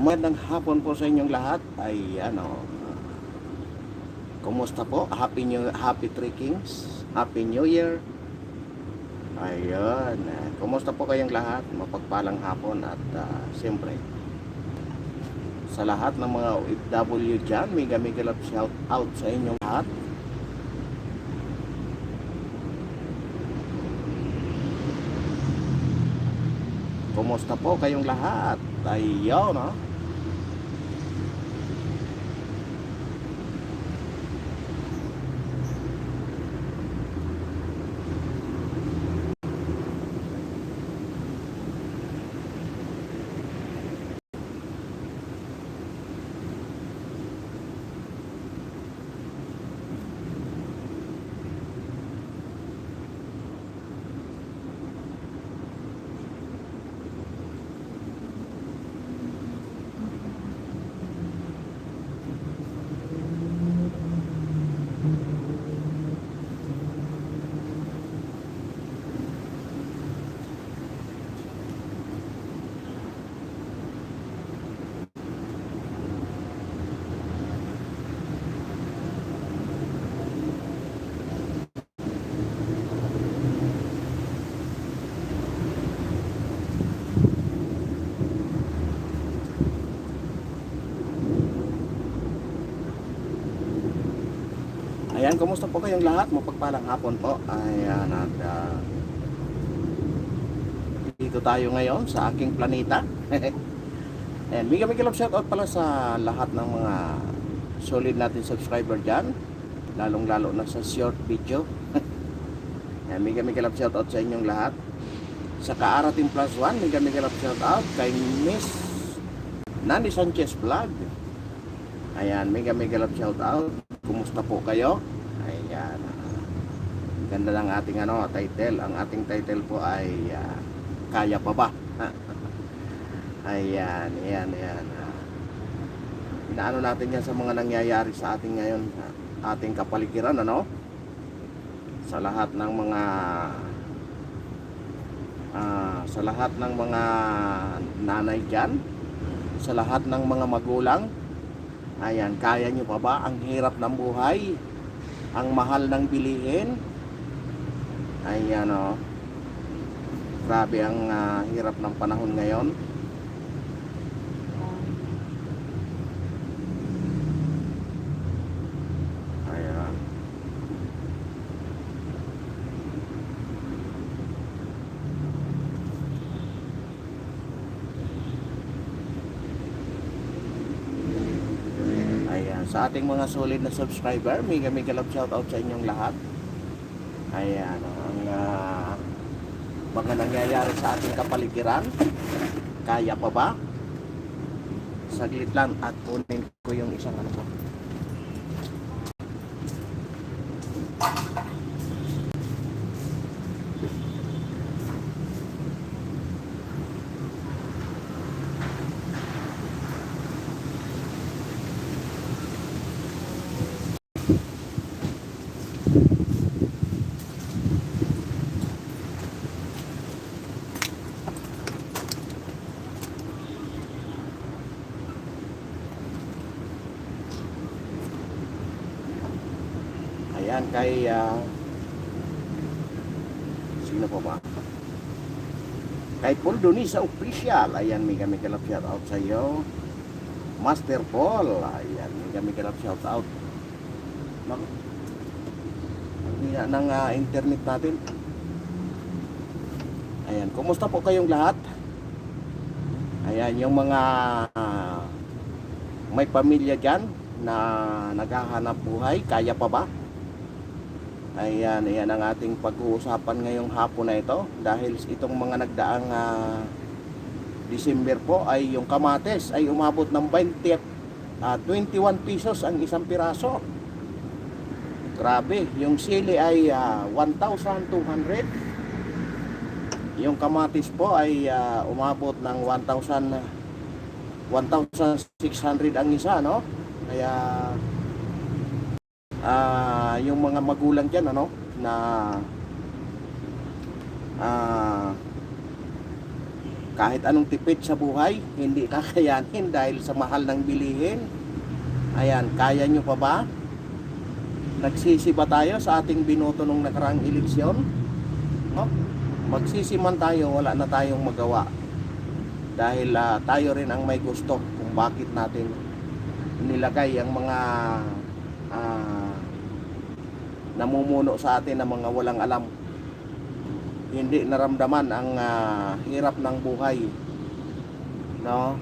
Magandang hapon po sa inyong lahat. Ay kumusta po? Happy trekkings, Happy New Year. Ayun, kumusta po kayong lahat? Mapagpalang hapon at siyempre sa lahat ng mga OFW dyan, mega love shout out sa inyong lahat. Kumusta po kayong lahat? Ayun, no? Ayan, kumusta po kayong lahat? Mapagpalang hapon po. Ayan, at dito tayo ngayon sa aking planeta. Ayan, mega love shoutout pala sa lahat ng mga solid natin subscriber dyan, lalong lalo na sa short video. Ayan, mega love shoutout sa inyong lahat. Sa Kaarating Plus One, mega love shoutout kay Miss Nani Sanchez Vlog. Ayan, mega love shoutout. Kumusta po kayo? Ayan, ganda ng ating title. Ang ating title po ay Kaya pa ba? Ayan. Inaano natin yan sa mga nangyayari sa ating ngayon, ating kapaligiran, sa lahat ng mga nanay dyan, sa lahat ng mga magulang. Ayan, kaya nyo pa ba? Ang hirap ng buhay, ang mahal ng bilihin. Ayan, grabe ang hirap ng panahon ngayon. Ayan. Sa ating mga solid na subscriber, mega love shoutout sa inyong lahat. Ayan, ang mga nangyayari sa ating kapaligiran, kaya pa ba? Saglit lang at kunin ko yung isang po. Ayan, kay sino po ba? Kay Paul Donisa Official. Ayan, mega love shout out sa iyo, Master Paul. Ayan, mega love shout out. Hindi ng internet natin. Ayan, kumusta po kayong lahat? Ayan, yung mga may pamilya dyan na naghahanap buhay, kaya pa ba? Ayan ang ating pag-uusapan ngayong hapon na ito. Dahil itong mga nagdaang December po ay yung kamates ay umabot ng 21 pesos ang isang piraso. Grabe, yung sili ay 1,200. Yung kamatis po ay umabot ng 1,600 ang isa, Kaya yung mga magulang dyan, na kahit anong tipid sa buhay, hindi kakayanin dahil sa mahal ng bilihin. Ayan, kaya nyo pa ba? Nagsisi ba tayo sa ating binoto nung nakaraang eleksyon? No? Magsisi man tayo, wala na tayong magawa. Dahil tayo rin ang may gusto kung bakit natin nilagay ang mga namumuno sa atin na mga walang alam. Hindi naramdaman ang hirap ng buhay. No?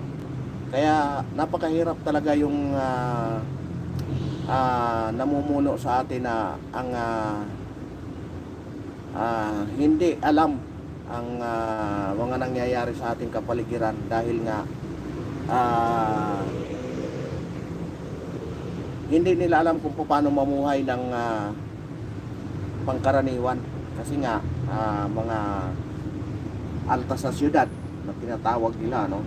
Kaya napakahirap talaga yung namumuno sa atin na ang hindi alam ang mga nangyayari sa ating kapaligiran dahil nga hindi nila alam kung paano mamuhay ng pangkaraniwan kasi nga mga alta sa syudad na tinatawag nila, no?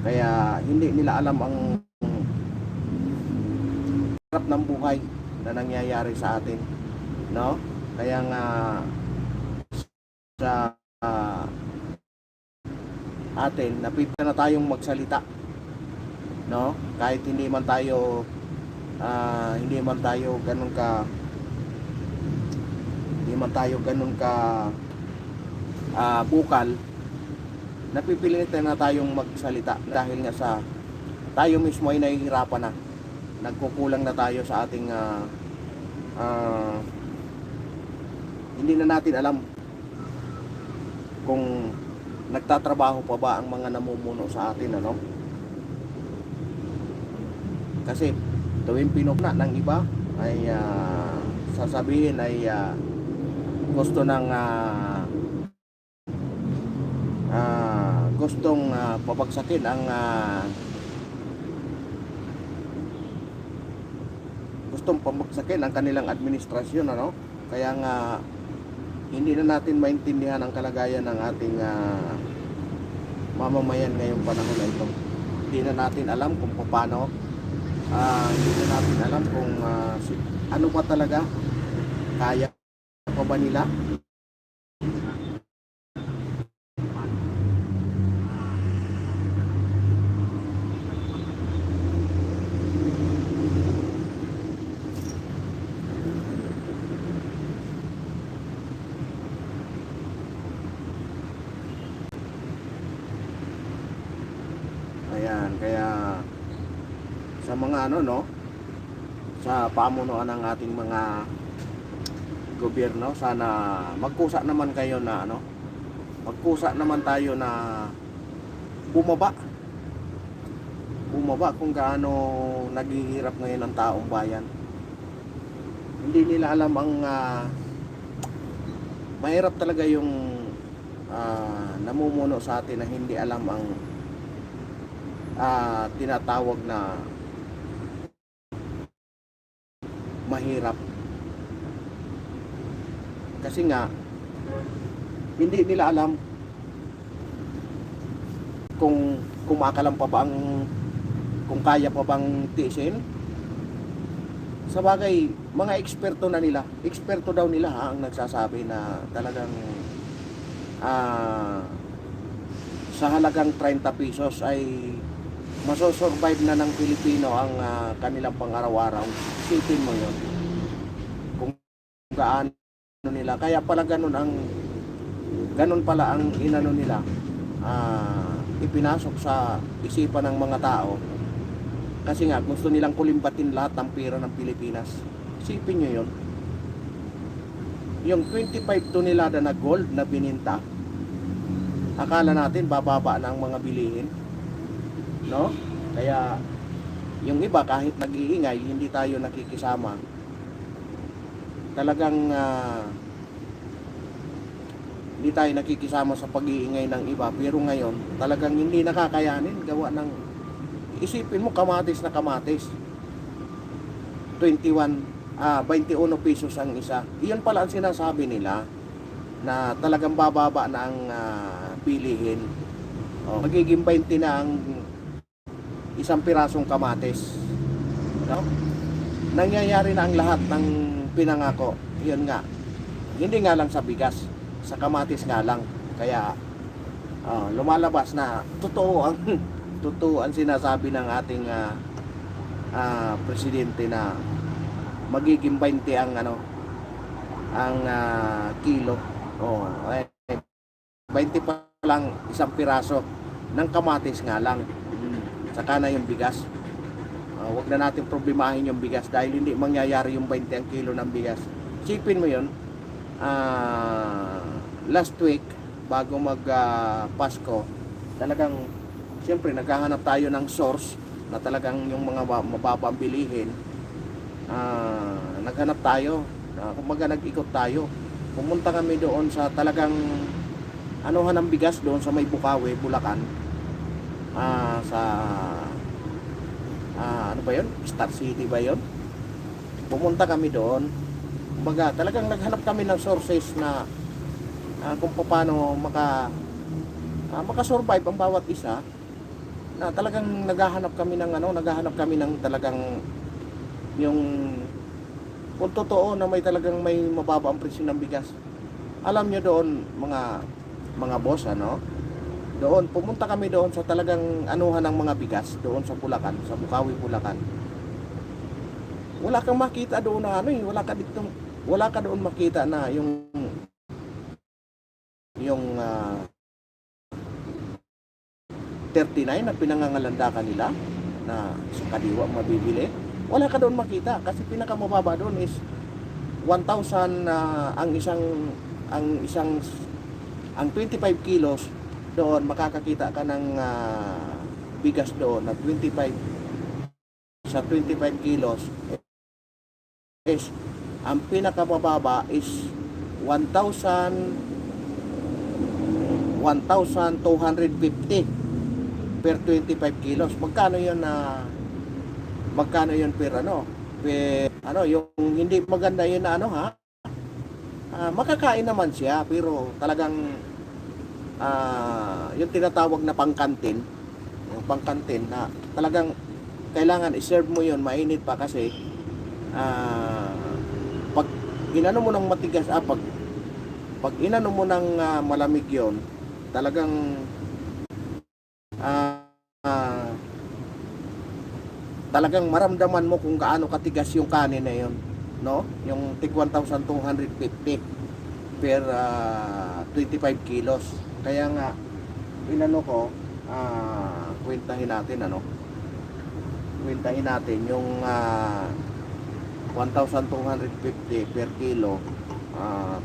Kaya hindi nila alam ang hirap ng buhay na nangyayari sa atin, no? Kaya nga sa atin napipili na tayong magsalita, no? Kahit hindi man tayo ganun ka bukal, napipilitan na tayong magsalita dahil nga sa tayo mismo ay nahihirapan na, nagkukulang na tayo sa ating hindi na natin alam kung nagtatrabaho pa ba ang mga namumuno sa atin, ano? Kasi tuwing pinupna ng iba ay sasabihin ay gusto ng gustong pabagsakin ang kanilang administrasyon, ano? Kaya nga hindi na natin maintindihan ang kalagayan ng ating mamamayan ngayong panahon na ito. Hindi na natin alam kung paano, hindi na natin alam kung ano ba talaga kaya pa ba nila. Ayan, kaya sa mga sa pamunuan ng ating mga gobyerno, sana magkusa naman kayo na magkusa naman tayo na bumaba kung gaano naghihirap ngayon ang taong bayan. Hindi nila alam ang mahirap talaga yung namumuno sa atin na hindi alam ang tinatawag na mahirap. Kasi nga hindi nila alam kung kumakalam pa ba kung kaya pa bang tiisin. Sa bagay, mga eksperto daw nila ang nagsasabi na talagang sa halagang 30 pesos ay masosurvive na ng Pilipino ang kanilang pang-araw-araw. Isipin mo yun kung gaano nila, kaya pala ganun pala ang inano nila, ipinasok sa isipan ng mga tao kasi nga gusto nilang kulimbatin lahat ng pera ng Pilipinas. Isipin nyo yun, yung 25 tonelada na gold na bininta, akala natin bababa na ang mga bilihin, no? Kaya yung iba kahit nag-iingay, hindi tayo nakikisama. Talagang hindi tayo nakikisama sa pag-iingay ng iba, pero ngayon talagang hindi nakakayanin gawa ng, isipin mo, kamatis na kamatis 21 pesos ang isa. Iyon pala ang sinasabi nila na talagang bababa na ang bilihin. Magiging 20 na ang isang pirasong kamatis, no? Nangyayari na ang lahat ng pinangako. Yun nga, hindi nga lang sa bigas, sa kamatis nga lang. Kaya lumalabas na totoo ang totoo ang sinasabi ng ating presidente na magiging 20 ang kilo. Eh, 20 pa lang isang piraso ng kamatis nga lang. Saka na yung bigas. Wag na natin problemahin yung bigas dahil hindi mangyayari yung 20 ang kilo ng bigas. Sipin mo yun, last week bago mag Pasko, talagang siyempre naghahanap tayo ng source na talagang yung mga mababang bilihin. Naghanap tayo, kumbaga nag-ikot tayo. Pumunta kami doon sa talagang anuhan ng bigas doon sa may Bukawi, Bulacan. Sa ano ba yun? Star City ba yun? Pumunta kami doon. Kumbaga, talagang naghanap kami ng sources na kung paano makasurvive ang bawat isa. Na talagang naghahanap kami ng talagang yung kung totoo na may talagang may mababa ang presyo ng bigas. Alam nyo doon mga boss, doon pumunta kami doon sa talagang anuhan ng mga bigas doon sa Bulacan, sa Bukawi, Bulacan. Wala kang makita doon na wala ka doon makita na yung 39 na pinangangalandakan nila na sa kadiwa mabibili. Wala ka doon makita kasi pinakamababa doon is 1,000 ang 25 kilos doon makakakita ka ng bigas doon na 25 sa 25 kilos is ang pinakamababa is 1,250 per 25 kilos. Magkano yun per yung hindi maganda yun na makakain naman siya pero talagang yung tinatawag na pangkantin, yung pangkantin na talagang kailangan i-serve mo yun mainit pa kasi pag inano mo ng matigas pag inano mo ng malamig yun talagang talagang maramdaman mo kung gaano katigas yung kanin na yun, no? Yung tig 1,250 per 25 kilos. Kaya nga inano ko kwentahin natin yung 1,250 per kilo.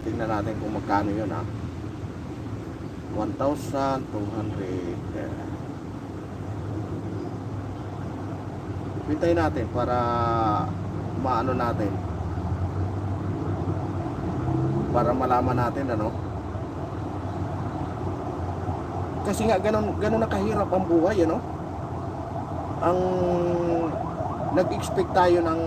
Tingnan natin kung magkano yun 1,200 kwentahin natin para maano natin, para malaman natin kasi nga ganun nakahirap ang buhay ang nag-expect tayo ng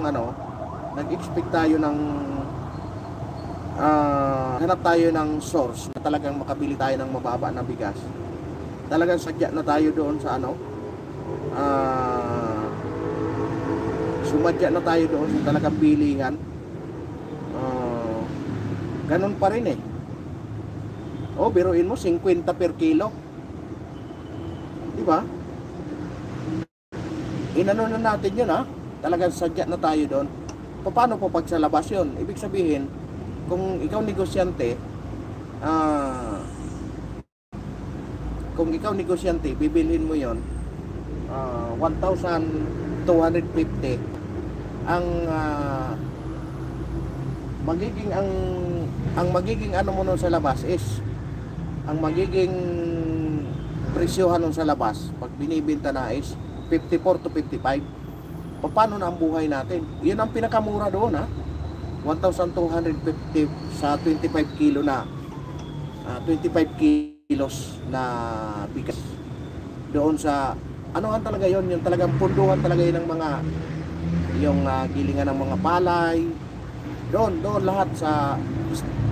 hanap tayo ng source na talagang makabili tayo ng mababa na bigas. Talagang sadya na tayo doon sa sumadya na tayo doon sa talagang bilingan. Ganun pa rin biruin mo 50 per kilo, diba? Inano na natin yun talagang sadya na tayo doon. Paano po pag sa labas yun? Ibig sabihin kung ikaw negosyante bibilhin mo yon 1,250 ang magiging ano mo nun sa labas is ang magiging presyohan nun sa labas pag binibenta na is 54 to 55. Paano na ang buhay natin? Yun ang pinakamura doon 1,250 sa 25 kilo na 25 kilos na bigas doon sa talaga yon, yung talagang punduhan talaga yun ng mga gilingan ng mga palay doon lahat sa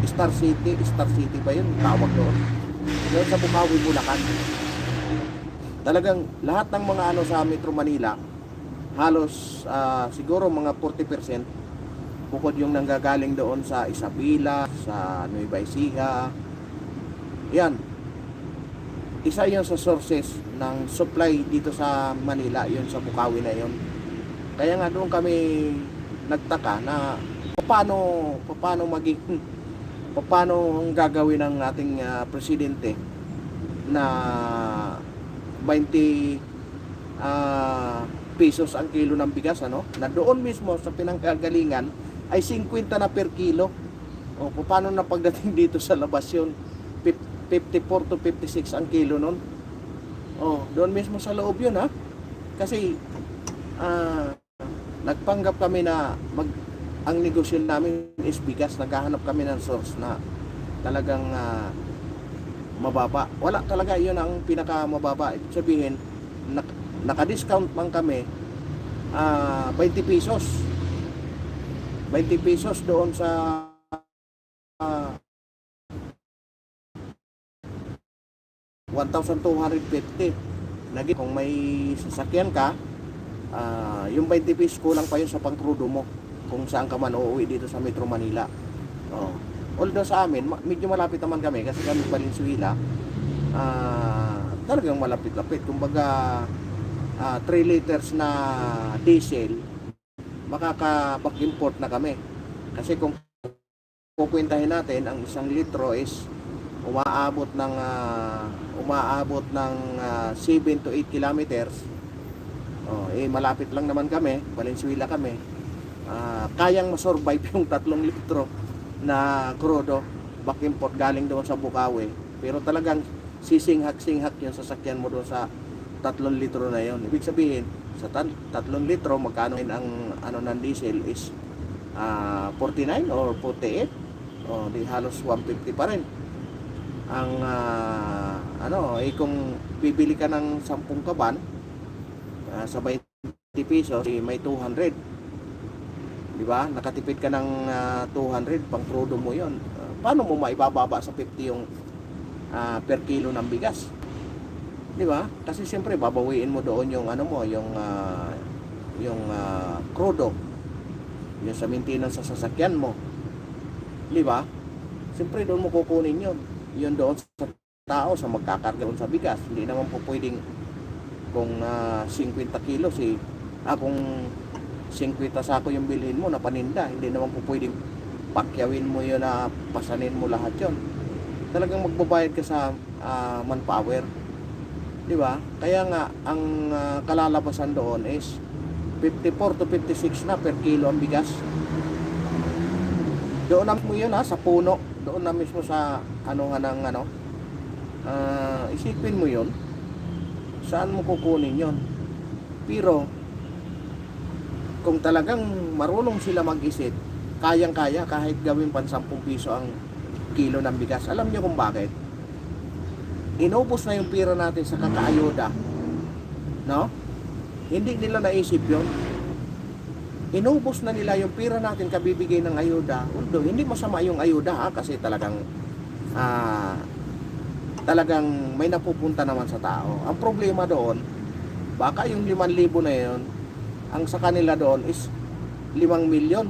Star City ba yun tawag doon sa Bukawi, Bulacan. Talagang lahat ng mga sa Metro Manila halos siguro mga 40% bukod yung nanggagaling doon sa Isabela, sa Nueva Ecija. Yan. isa yun sa sources ng supply dito sa Manila, yun sa Bukawi na yun. Kaya nga doon kami nagtaka na paano maging paano ang gagawin ng ating presidente na 20 pesos ang kilo ng bigas, ano? Na doon mismo sa pinanggagalingan ay 50 na per kilo. O paano na pagdating dito sa labas yun? 54 to 56 ang kilo nun. Oh, doon mismo sa loob yun, ha? Kasi nagpanggap kami na ang negosyo namin is bigas. Naghahanap kami ng source na talagang mababa. Wala talaga, yun ang pinakamababa. Ibig sabihin, naka-discount man kami 20 pesos. 20 pesos doon sa 1,250. Naging kung may sasakyan ka, yung 20 pesos kulang pa yun sa pangkrudo mo kung saan ka man uuwi dito sa Metro Manila. Although sa amin, medyo malapit naman kami kasi kami Valenzuela, talagang malapit-lapit. Kumbaga 3 liters na diesel, makaka-back import na kami. Kasi kung pupuntahin natin, ang 1 litro is umaabot ng 7 to 8 kilometers. Malapit lang naman kami, Valenzuela kami. Kayang masurvive yung 3 litro na crudo back import galing doon sa Bukawi. Pero talagang sisinghak-singhak yung sasakyan mo doon sa 3 litro na yon. Ibig sabihin, sa 3 litro, magkano ang ng diesel is 49 or 48. Di halos 150 pa rin. Ang kung bibili ka ng 10 kaban sa 20 pesos, may 200. Di ba? Nakatipid ka ng 200 pang crudo mo yon. Paano mo maibababa sa 50 yung per kilo ng bigas? Di ba? Kasi siyempre babawiin mo doon yung yung crudo, yung sa maintenance sa sasakyan mo. Di ba? Siyempre doon mo kukunin yun doon sa tao sa magkakarga doon sa bigas. Hindi naman po pwedeng kung 50 kilos kung 50 sako yung bilhin mo na paninda, hindi naman po pwedeng pakyawin mo yun na pasanin mo lahat yun. Talagang magbabayad ka sa manpower. Di ba? Kaya nga ang kalalabasan doon is 54 to 56 na per kilo ang bigas. Doon na mo yun sa puno. Doon na mismo sa isipin mo yun. Saan mo kukunin yun? Pero kung talagang marunong sila mag-isip, kayang-kaya kahit gawin pa 10 piso ang kilo ng bigas. Alam niyo kung bakit? Inubos na yung pira natin sa kakaayuda. No? Hindi nila naisip yun. Inubos na nila yung pira natin kabibigay ng ayuda. Although hindi masama yung ayuda kasi talagang may napupunta naman sa tao. Ang problema doon, baka yung 5,000 na yun, ang sa kanila doon is 5 milyon.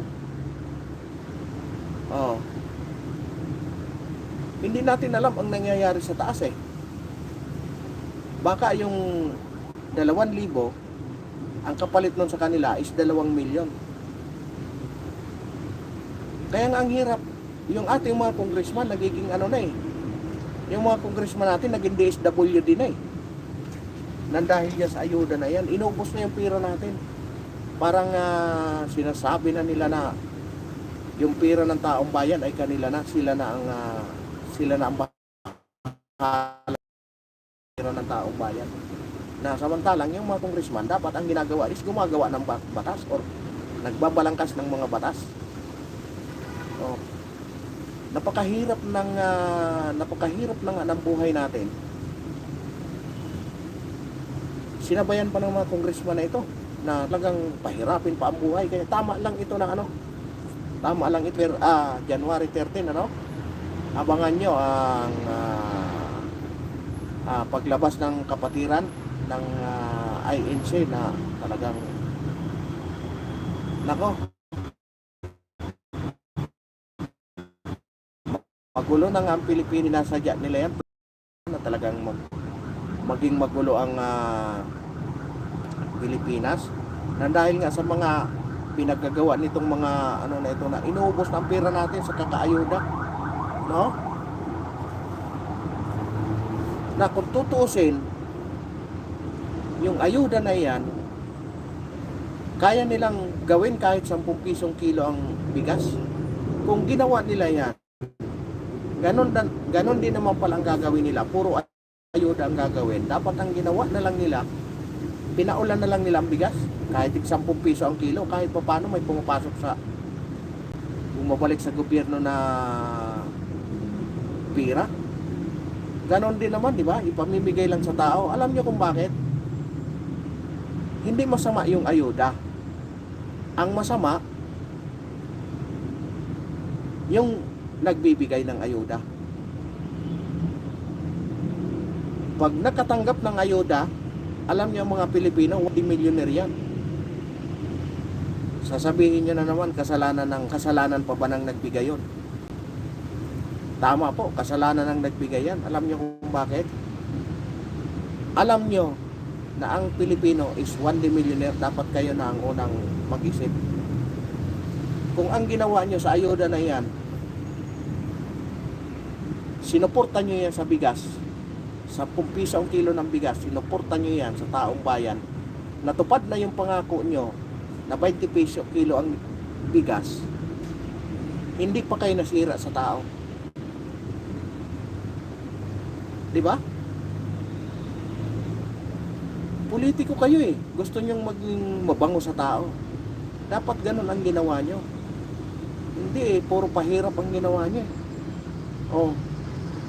Hindi natin alam ang nangyayari sa taas Baka yung 2,000, ang kapalit nun sa kanila is 2 milyon. Kaya nga ang hirap. Yung ating mga congressman nagiging yung mga congressman natin naging DSWD na nandahil yan sa ayuda na yan. Inubos na yung pira natin. Parang sinasabi na nila na yung pira ng taong bayan ay kanila na. Sila na ang bahala pira ng taong bayan. Na samantalang yung mga congressman dapat ang ginagawa is gumagawa ng batas or nagbabalangkas ng mga batas. Napakahirap ng buhay natin. Sinabayan pa ng mga congressman na ito na talagang pahirapin pa ang buhay. Kaya tama lang ito January 13 abangan nyo ang paglabas ng kapatiran ng INC na talagang magulo na nga ang Pilipinas, sadya nila yan na talagang maging magulo ang Pilipinas, na dahil nga sa mga pinaggagawa nitong mga ano na ito, na inuubos na ang pera natin sa kakaayuda, no? Na kung tutuusin, yung ayuda na yan, kaya nilang gawin kahit 10 pisong kilo ang bigas. Kung ginawa nila yan, ganon din naman pala ang gagawin nila. Puro ayuda ang gagawin. Dapat ang ginawa na lang nila, pinaulan na lang nila ang bigas. Kahit 10 piso ang kilo, kahit pa paano may pumapasok sa, bumabalik sa gobyerno na pira. Ganon din naman, di ba? Ipamimigay lang sa tao. Alam nyo kung bakit? Hindi masama yung ayuda. Ang masama, yung nagbibigay ng ayuda. Pag nakatanggap ng ayuda, alam niyo mga Pilipino, multi-millionaire yan. Sasabihin niyo na naman, kasalanan pa ba ng nagbigay yun? Tama po, kasalanan ng nagbigay yan. Alam niyo kung bakit? Alam niyo na ang Pilipino is one day millionaire, dapat kayo na ang unang mag-isip. Kung ang ginawa nyo sa ayuda na yan, sinuporta nyo yan sa bigas, 10 piso ang kilo ng bigas, sinuporta nyo yan sa taong bayan, natupad na yung pangako nyo na 20 piso kilo ang bigas, hindi pa kayo nasira sa tao. Di ba? Politiko kayo eh. Gusto nyong maging mabango sa tao. Dapat ganun ang ginawa nyo. Hindi eh, puro pahirap ang ginawa nyo. Oh,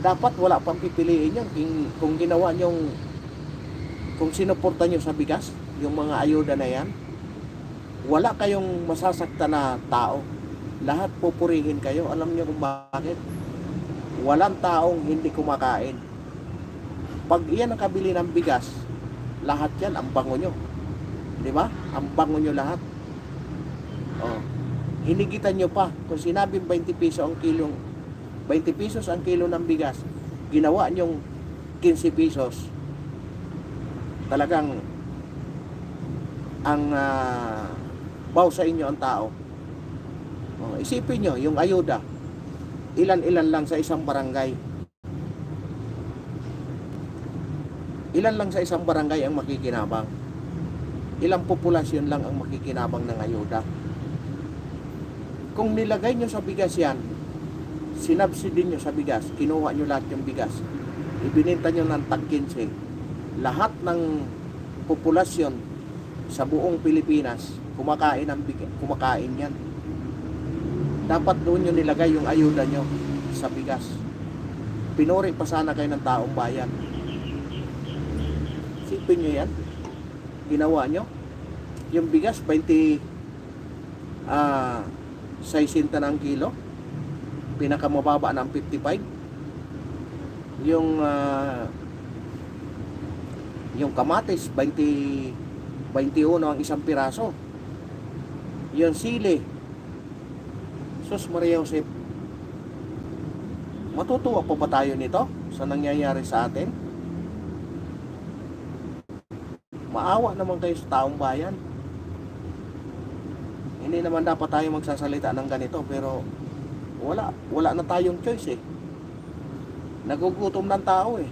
dapat wala pang pipiliin nyo. Kung ginawa nyo, kung sinuporta nyo sa bigas, yung mga ayuda na yan, wala kayong masasakta na tao. Lahat pupurihin kayo. Alam nyo kung bakit? Walang taong hindi kumakain. Pag iyan nakabili ng bigas, lahat yan, ang bango nyo. Di ba? Ang bango nyo lahat. Oh. Hinigitan nyo pa. Kung sinabing 20 piso ang kilo, 20 pesos ang kilo ng bigas, ginawa nyong 15 pesos. Talagang ang baw sa inyo ang tao. Oh, isipin nyo, yung ayuda, ilan-ilan lang sa isang barangay. Ilan lang sa isang barangay ang makikinabang? Ilang populasyon lang ang makikinabang ng ayuda? Kung nilagay nyo sa bigas yan, sinubsidy nyo sa bigas, kinuha nyo lahat yung bigas, ibininta nyo ng tag 15, lahat ng populasyon sa buong Pilipinas kumakain yan. Dapat doon nyo nilagay yung ayuda nyo sa bigas. Pinuri pa sana kayo ng taong bayan. Sipin nyo yan, ginawa nyo. Yung bigas 60 na ang kilo, pinakamababa ng 55. Yung kamatis 21 ang isang piraso. Yung sili, Sus Maria Josep, matutuwa pa ba tayo nito sa nangyayari sa atin? Maawa naman kayo sa taong bayan. Hindi naman dapat tayo magsasalita ng ganito, pero wala na tayong choice eh. Nagugutom ng tao eh.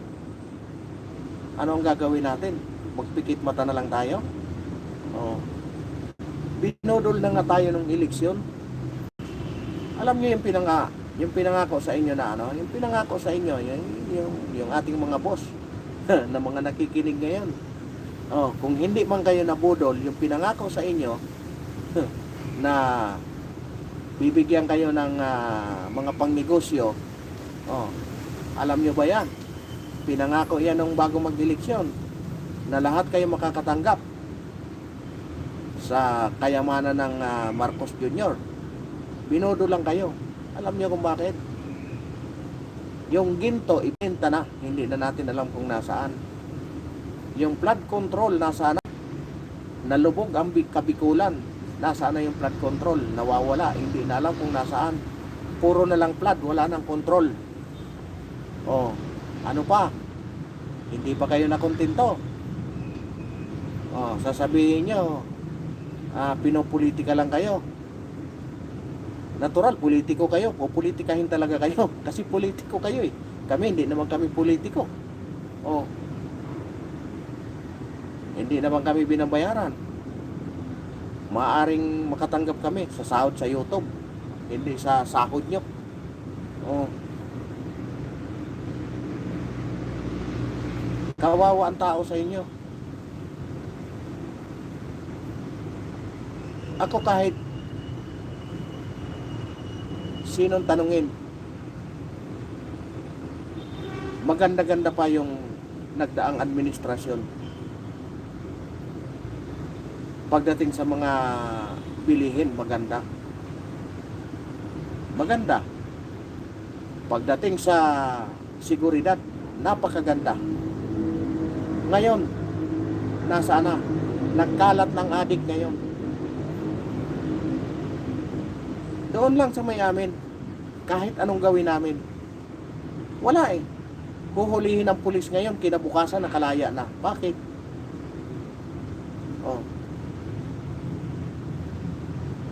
Ano ang gagawin natin? Magpikit mata na lang tayo? Oh. Binodol na nga tayo ng eleksyon. Alam niyo yung pinangako sa inyo na ano, yung pinangako sa inyo, yung ating mga boss na mga nakikinig ngayon. Oh, kung hindi man kayo nabudol, yung pinangako sa inyo na bibigyan kayo ng mga pangnegosyo, oh, alam nyo ba yan? Pinangako yan nung bago mag-eleksyon na lahat kayo makakatanggap sa kayamanan ng Marcos Jr. Binodo lang kayo. Alam nyo kung bakit? Yung ginto, ibenta na. Hindi na natin alam kung nasaan. Yung flood control, nasaan na? Nalubog ang kabikulan. Nasaan na yung flood control? Nawawala. Hindi na alam kung nasaan. Puro na lang flood. Wala nang control. Oh, ano pa? Hindi pa kayo nakontento. Sasabihin nyo, pinopolitika lang kayo. Natural, politiko kayo. Pupolitikahin talaga kayo. Kasi politiko kayo eh. Kami, hindi naman kami politiko. Hindi naman kami binabayaran. Maaring makatanggap kami sa sahod sa YouTube. Hindi sa sahod nyo. Kawawa ang tao sa inyo. Ako kahit sinong tanungin, maganda-ganda pa yung nagdaang administrasyon. Pagdating sa mga bilihin, maganda. Maganda. Pagdating sa seguridad, napakaganda. Ngayon, nasaan na? Nagkalat ng adik ngayon. Doon lang sa may amin, kahit anong gawin namin, wala eh. Huhulihin ng pulis ngayon, kinabukasan nakalaya na. Bakit?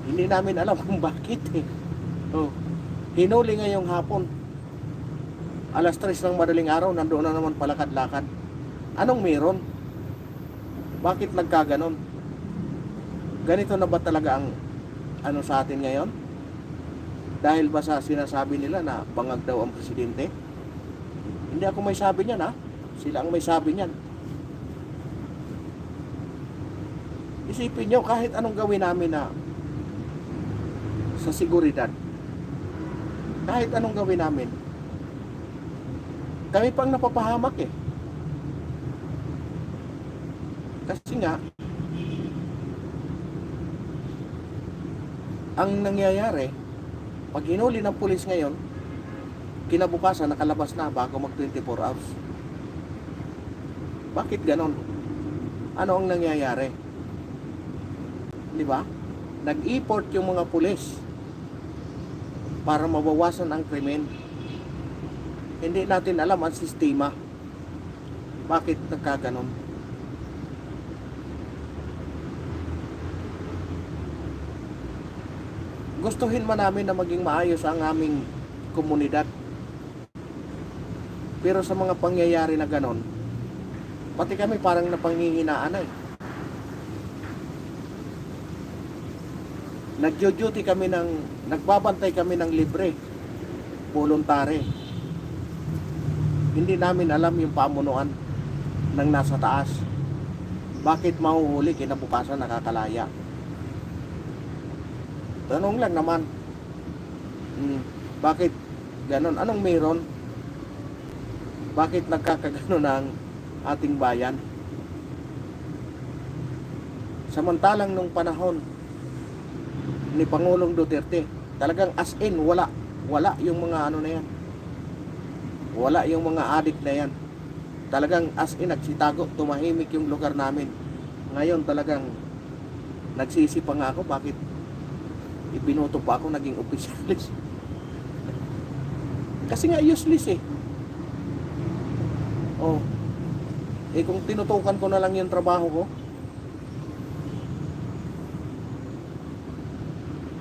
Hindi namin alam kung bakit eh. Hinuli ngayong hapon. Alas 3 ng madaling araw, nandoon na naman palakad-lakad. Anong meron? Bakit nagkaganon? Ganito na ba talaga ang sa atin ngayon? Dahil ba sa sinasabi nila na bangag daw ang presidente? Hindi ako may sabi niyan ha. Sila ang may sabi niyan. Isipin nyo, kahit anong gawin namin na sa seguridad, kahit anong gawin namin, kami pang napapahamak eh. Kasi nga, ang nangyayari, pag hinuli ng pulis ngayon, kinabukasan nakalabas na bago mag 24 hours. Bakit ganon? Ano ang nangyayari? Di ba? Nag-import yung mga pulis para mabawasan ang krimen. Hindi natin alam ang sistema. Bakit nagkaganon? Gustuhin man namin na maging maayos ang aming komunidad. Pero sa mga pangyayari na ganon, pati kami parang napanghihinaan eh. Nagjo-duty kami nagbabantay kami ng libre, voluntary. Hindi namin alam yung pamunuan ng nasa taas. Bakit mahuhuli kinabukasan nakakalaya? Tanong lang naman. Bakit ganon? Anong meron? Bakit nagkakaganon ang ating bayan? Samantalang nung panahon ni Pangulong Duterte, talagang as in, wala yung mga na yan. Wala yung mga adik na yan. Talagang as in, nagsitago, tumahimik yung lugar namin. Ngayon talagang nagsisi pa nga ako, bakit ibinuto pa ako naging opisyalis. Kasi nga useless eh. Kung tinutukan ko na lang yung trabaho ko,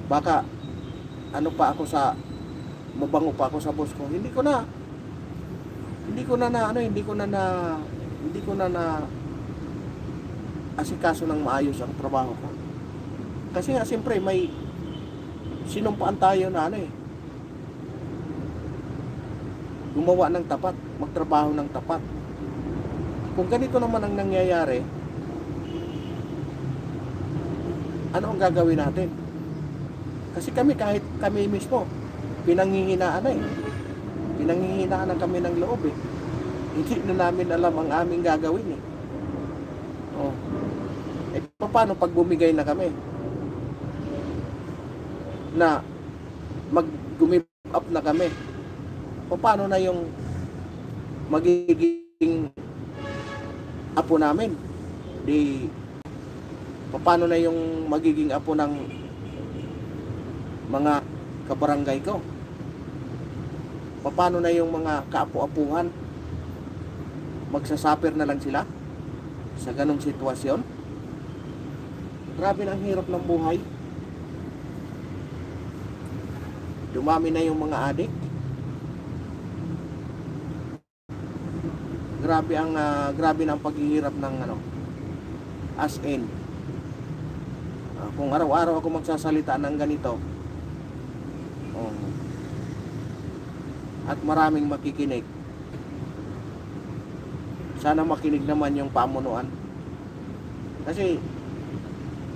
baka mabango pa ako sa boss ko. Hindi ko na asikaso ng maayos ang trabaho ko. Kasi nga siyempre may sinumpaan tayo na gumawa ng tapat, magtrabaho ng tapat. Kung ganito naman ang nangyayari, ano ang gagawin natin? Kasi kahit kami mismo, pinanghihinaan na kami ng loob eh. Hindi na namin alam ang aming gagawin eh. Paano pag bumigay na kami? Na mag-give up na kami? Paano na yung magiging apo namin? Paano na yung magiging apo ng mga kabarangay ko? Paano na yung mga kaapu-apuhan? magsasuffer na lang sila sa ganong sitwasyon. Grabe na ang hirap ng buhay. Dumami na yung mga adik. Grabe na ang paghihirap ng as in. Kung araw-araw ako magsasalita ng ganito, at maraming makikinig, sana makinig naman yung pamunuan. Kasi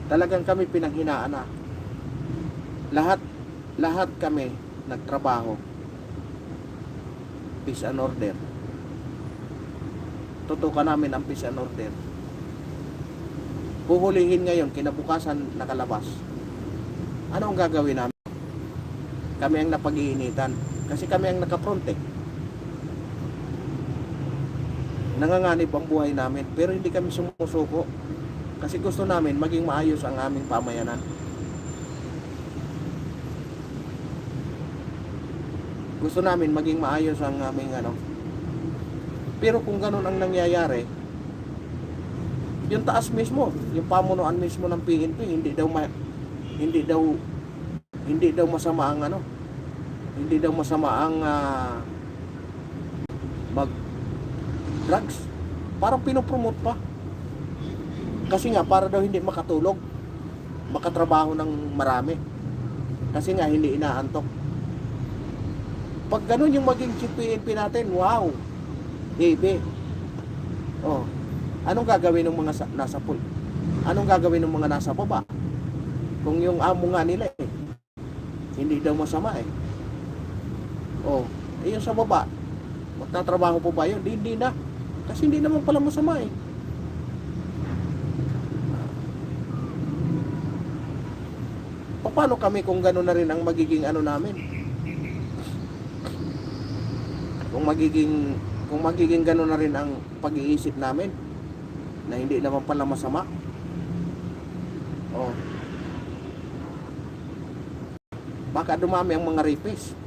talagang kami pinanghinaan na. Lahat kami nagtrabaho. Peace and order. Tutukan namin ang peace and order. Puhulihin ngayon, kinabukasan nakalabas. Ano ang gagawin namin? Kami ang napag-iinitan. Kasi kami ang nakapronte. Nanganganib ang buhay namin. Pero hindi kami sumusuko. Kasi gusto namin maging maayos ang aming pamayanan. Gusto namin maging maayos ang aming Pero kung ganun ang nangyayari, yung taas mismo, yung pamunuan mismo ng PNP, hindi daw masama ang hindi daw masama ang mag drugs. Parang pinopromote pa. Kasi nga para daw hindi makatulog, makatrabaho ng marami. Kasi nga hindi inaantok. Pag ganun yung maging chief PNP natin, wow, baby. Anong gagawin ng mga nasa pool? Anong gagawin ng mga nasa baba? Kung yung amo nga nila hindi daw masama yung sa baba, magtatrabaho po ba yun? Hindi na. Kasi hindi naman pala masama Paano kami kung gano'n na rin ang magiging namin? Kung magiging gano'n na rin ang pag-iisip namin na hindi naman pala masama. Baka dumami ang mga rapist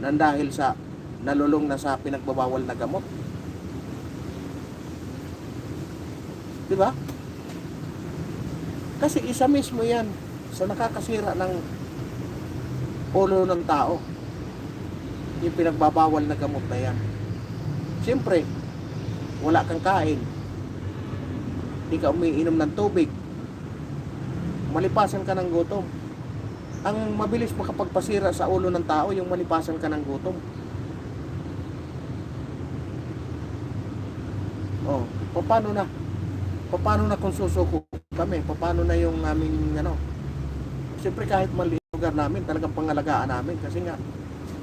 nang dahil sa nalulong na sa pinagbabawal na gamot. Diba? Kasi isa mismo yan sa nakakasira ng ulo ng tao, yung pinagbabawal na gamot na yan. Siyempre, wala kang kain, hindi ka umiinom ng tubig, malipasan ka ng gutom. Ang mabilis makapagpasira sa ulo ng tao, yung malipasan ka ng gutom. Paano na kung susuko kami? Paano na yung aming Siyempre kahit maliit lugar namin, talagang pangalagaan namin. Kasi nga,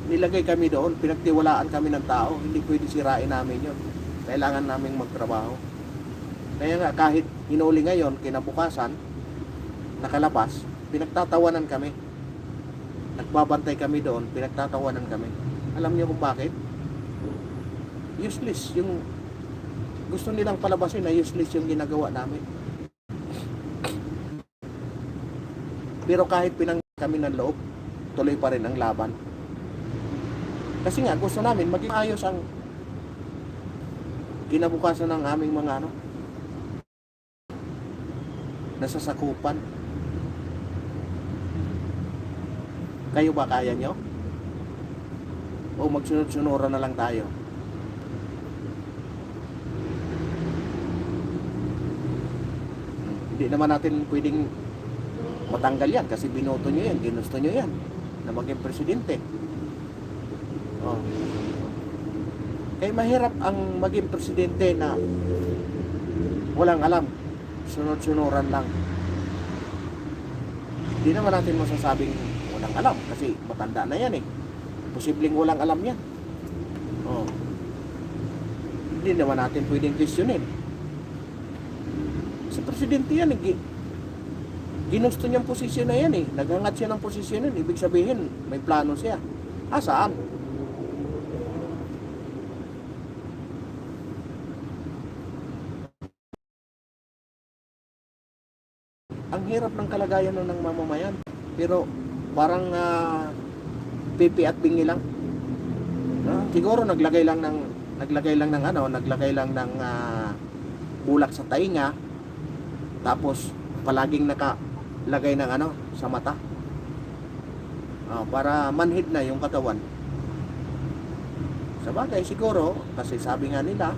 nilagay kami doon, pinagtiwalaan kami ng tao, hindi pwede sirain namin yun. Kailangan namin magtrabaho. Kaya nga, kahit hinuli ngayon, kinabukasan, nakalabas, pinagtatawanan kami. Nagbabantay kami doon, pinagtatawanan kami. Alam niyo kung bakit? Useless. Yung gusto nilang palabasin na useless yung ginagawa namin. Pero kahit pinang kami ng loob, tuloy pa rin ang laban. Kasi nga, gusto namin maging ayos ang kinabukasan ng aming mga nasasakupan. Kayo ba kaya nyo? O magsunod-sunuran na lang tayo? Hindi naman natin pwedeng matanggal yan kasi binoto nyo yan, ginusto nyo yan na maging presidente. Kaya mahirap ang maging presidente na walang alam, sunod-sunuran lang. Hindi naman natin masasabing walang alam kasi matanda na yan posibleng walang alam yan. Hindi naman natin pwedeng questionin. Sa presidente yan ginusto niyang posisyon na yan naghangat siya ng posisyon yan, ibig sabihin may plano siya. Saan? Ang hirap ng kalagayan ng mamamayan, pero parang pipi at bingi lang. Siguro naglagay lang ng naglagay lang ng bulak sa tainga, tapos palaging nakalagay ng sa mata. Para manhid na yung katawan. Sa bagay siguro, kasi sabi nga nila,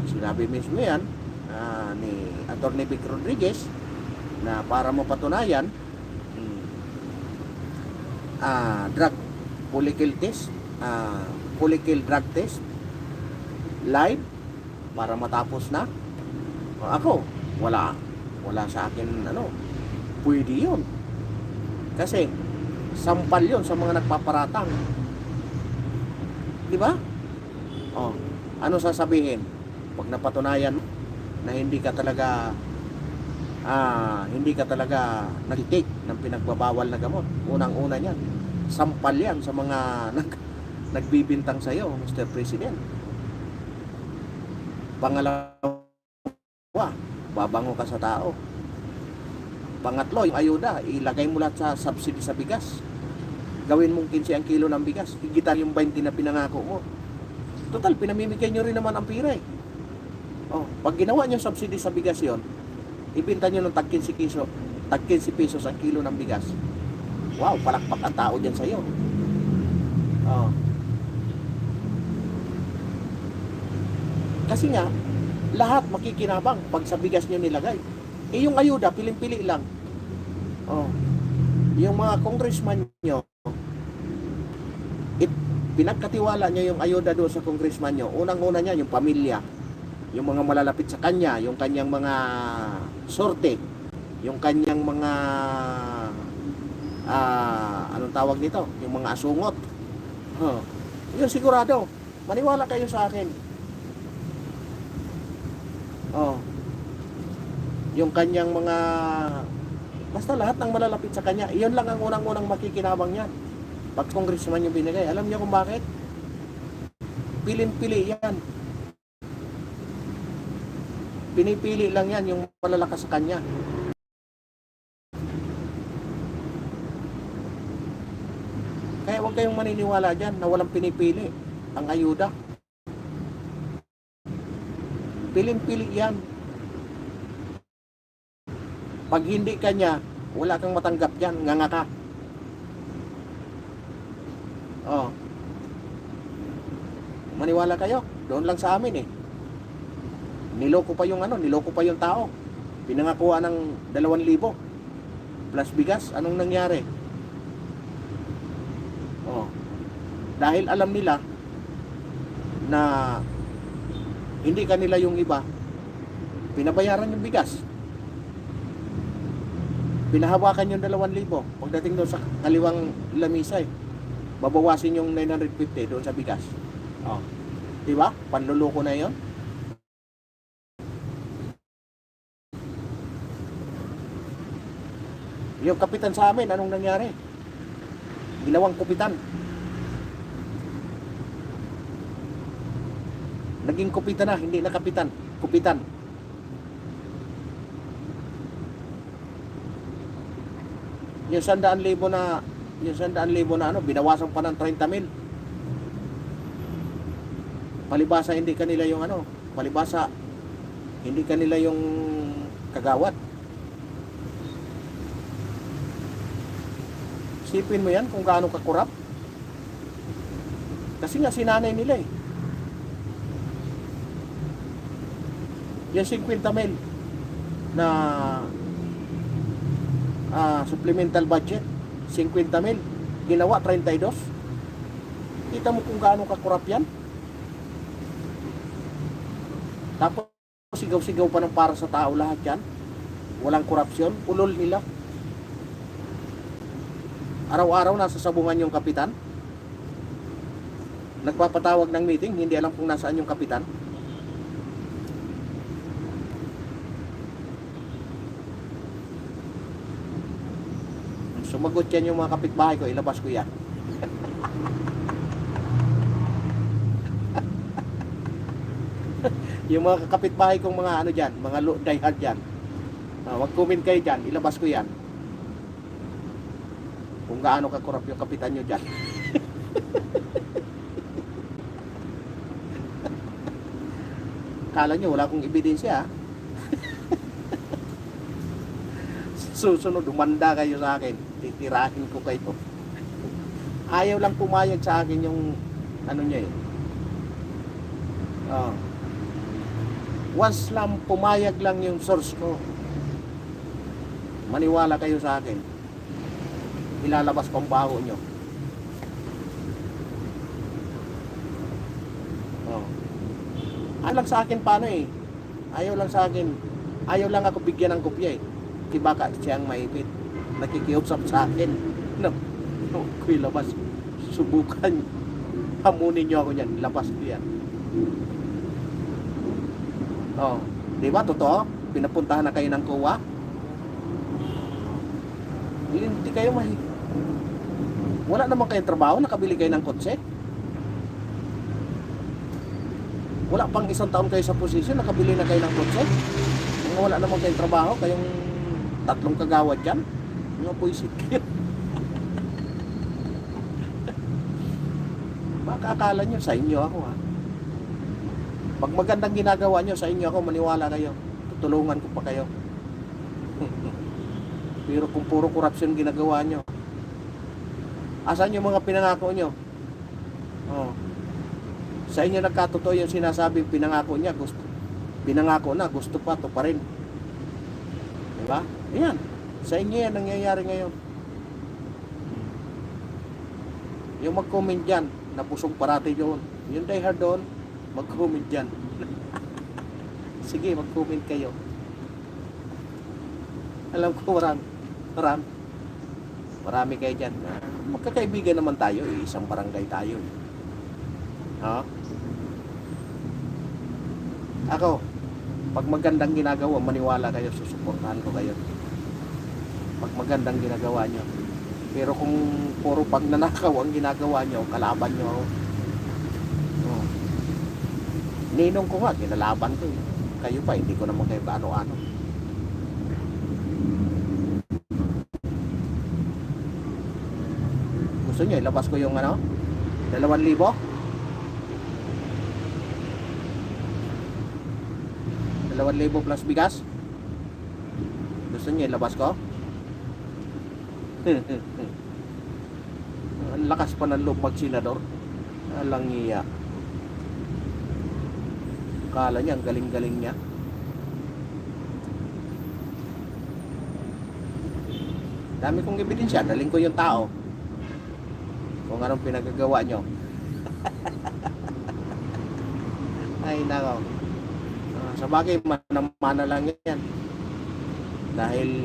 sinabi mismo yan ni Atty. Vic Rodriguez, na para mapatunayan drug follicle test, follicle drug test live, para matapos na. Ako, wala sa akin pwede yun, kasi sampal yun sa mga nagpaparatang, di ba? Ano sasabihin pag napatunayan na hindi ka talaga nag-take ng pinagbabawal na gamot? Unang-una niyan, sampal yan sa mga nagbibintang sa iyo, Mr. President. Pangalawa, babango ka sa tao. Pangatlo, yung ayuda, ilagay mo lahat sa subsidy sa bigas. Gawin mong 15 ang kilo ng bigas, higitan yung 20 na pinangako mo. Total, pinamimigay nyo rin naman ang pira eh. Pag ginawa nyo subsidy sa bigas yon, ibenta nyo ng tag 15 pesos ang kilo ng bigas. Wow, palakpak ang tao dyan sa'yo. Kasi nga, lahat makikinabang pag sa bigas nyo nilagay. Yung ayuda, piling-pili lang. Yung mga congressman nyo, pinagkatiwala niya yung ayuda doon sa congressman nyo. Unang-una niya, yung pamilya, yung mga malalapit sa kanya, yung kanyang mga sorte, yung kanyang mga anong tawag nito, yung mga asungot. Yun sigurado, maniwala kayo sa akin. Yung kanyang mga, basta lahat ng malalapit sa kanya, iyon lang ang unang-unang makikinabang niyan. Pag congressman yung binigay, alam niyo kung bakit? Pilin-pili yan. Pinipili lang yan yung malalakas sa kanya. Kaya huwag kayong maniniwala dyan na walang pinipili ang ayuda. Pilin-pili yan. Pag hindi kanya, wala kang matanggap dyan, nganga ka. Maniwala kayo, doon lang sa amin eh. Niloko pa yung tao. Pinangakuha ng 2,000 plus bigas. Anong nangyari? Dahil alam nila na hindi kanila yung iba, pinabayaran yung bigas. Pinahawakan yung 2,000. Pagdating doon sa kaliwang lamisa babawasin yung 950 doon sa bigas. Diba? Panluloko na yon. Yung kapitan sa amin, anong nangyari? Ginawang kupitan. Naging kupitan na, hindi na kapitan. Kupitan. Yung 100,000 na binawasan pa ng 30,000. Palibasa hindi kanila yung hindi kanila yung kagawad. Sipin mo yan kung gaano kakurap. Kasi nga sinanay nila eh. Yung 50,000 na supplemental budget, 50,000 ginawa 32. Kita mo kung gaano kakurap yan. Tapos sigaw-sigaw pa ng para sa tao lahat yan. Walang korupsyon, ulol nila. Araw-araw nasa sabungan yung kapitan. Nagpapatawag ng meeting, hindi alam kung nasaan yung kapitan. Sumagot yan yung mga kapitbahay ko, ilabas ko yan. Yung mga kapitbahay kong mga dyan, mga diehard dyan, wag comment kayo dyan, ilabas ko yan. Kung gaano kakurap yung kapitan nyo dyan. Kala nyo wala akong ebidensya. Susunod, umanda kayo sa akin. Titirahin ko kayo. Ayaw lang pumayag sa akin yung ano niya eh. Oh. Once lang pumayag lang yung source ko, maniwala kayo sa akin. Ilalabas ko ang baho nyo. Oh. Ayaw lang sa akin paano eh. Ayaw lang sa akin. Ayaw lang ako bigyan ng kopya eh. Di baka siyang maipit. Nakikiusap sa akin. No, ko ilabas. Subukan. Hamunin nyo ako yan. Labas ko yan. Oh, di ba totoo? Pinapuntahan na kayo ng kuwa? Hindi kayo wala naman kayong trabaho, nakabili kayo ng kotse? Wala pang isang taon kayo sa posisyon, nakabili na kayo ng kotse? Wala naman kayong trabaho, kayong tatlong kagawad dyan? Mga puisit kayo. Baka akala nyo, sa inyo ako ha. Pag magandang ginagawa nyo, sa inyo ako, maniwala kayo. Tutulungan ko pa kayo. Pero kung puro korupsyon ginagawa nyo, asan yung mga pinangako nyo? Oh. Sa inyo nagkatotoo yung sinasabing pinangako niya, pinangako na, gusto pa, to pa rin. Diba? Ayan. Sa inyo yan nangyayari ngayon. Yung mag-comment dyan, napusong parati doon. Yung die hard doon, mag-comment dyan. Sige, mag-comment kayo. Alam ko marami kayo dyan. Magkakaibigan naman tayo, isang barangay tayo. Ha? Ako, pag magandang ginagawa, maniwala kayo, susuportahan ko kayo. Pag magandang ginagawa nyo. Pero kung puro pagnanakaw ang ginagawa nyo, kalaban nyo ako. Oh. Ninong ko nga, kinalaban ko. Kayo pa, hindi ko naman kayo kaano-ano. Gusto nyo, ilabas ko yung 2,000? 2,000 plus bigas? Gusto nyo, ilabas ko? Ang lakas pa ng loob mag-senador. Alang iya. Kala niya, ang galing-galing niya. Dami kong ebidensya, daling ko yung tao. Kung anong pinagagawa nyo. Ay, nako. Sa bagay, manamana lang yan. Dahil,